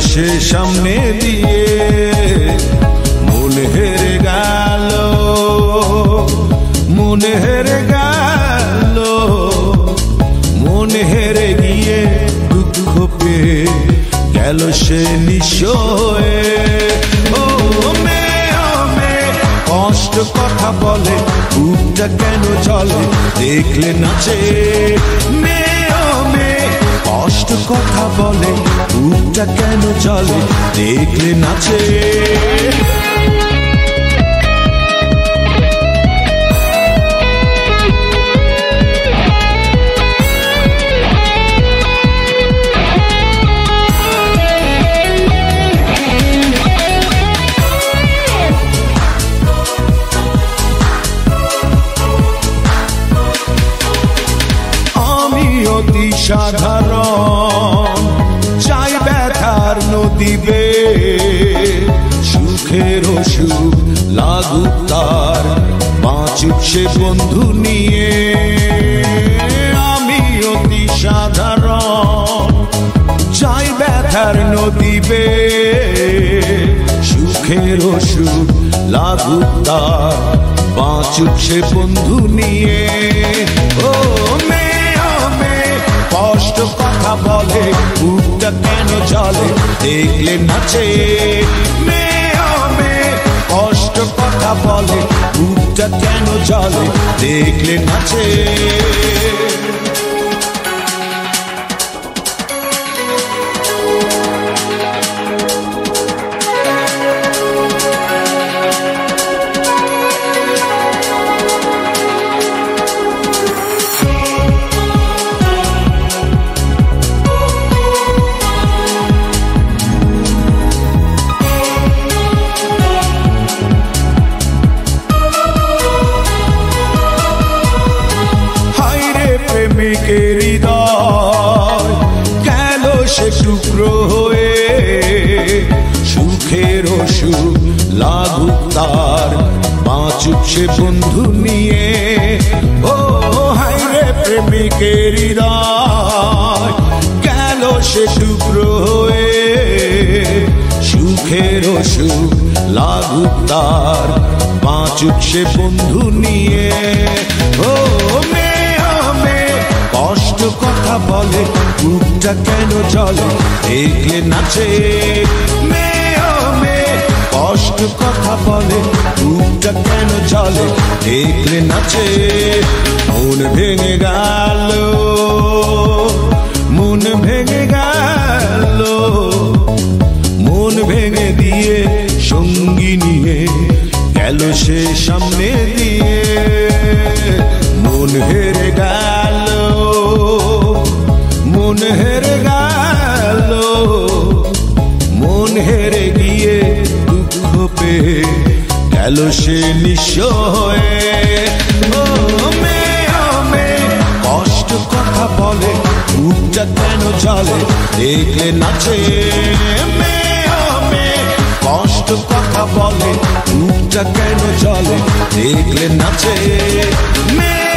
সে সামনে দিয়ে, মন হেরে গেল, মন হেরে গেল, মন হেরে গিয়ে দুঃখ পেয়ে গেল সে নিঃস্ব হয়ে। ও মেয়ে কষ্ট কথা বলে, বুকটা কেন চলে দেখলে নাচে। মেয়ে কষ্ট কথা বলে, বুকটা কেন চলে দেখলে নাচে। অতি সাধারণ চাই ব্যথার নদী বে, সুখের সুখ লাগুক তার, বাঁচুক সে বন্ধু নিয়ে। আমি অতি সাধারণ চাই ব্যথার নদী বে, সুখের সুখ লাগুক তার, বাঁচুক সে বন্ধু নিয়ে। ও কষ্ট কথা বলে, বুকটা কেন চলে দেখলে নাচে। মেয়ে কষ্ট কথা বলে, বুকটা কেন চলে দেখলে নাচে। প্রেমিকের হৃদয় গেল সে টুকরো হয়ে, সুখের সুখ লাগুক তার, বাঁচুক সে বন্ধু নিয়ে। ও হায়রে প্রেমিকের হৃদয় গেল সে টুকরো হয়ে, সুখের সুখ লাগুক তার, বাঁচুক সে বন্ধু নিয়ে। ও কষ্ট কথা বলে, বুকটা কেন চলে দেখলে নাচে। মেয়ে কষ্ট কথা বলে, বুকটা কেন চলে দেখলে নাচে। মন ভেঙে গেল, মন ভেঙে গেল, মন ভেঙে দিয়ে সঙ্গী নিয়ে গেল সে সামনে দিয়ে। মন হেরে গেল, মন হেরে গেল, মন হেরে গিয়ে দুঃখ পেয়ে গেল সে নিঃস্ব হয়ে। ও মেয়ে কষ্ট কথা বলে, বুকটা কেন চলে দেখলে নাচে। মেয়ে কষ্ট কথা বলে, বুকটা কেন চলে দেখলে নাচে। মেয়ে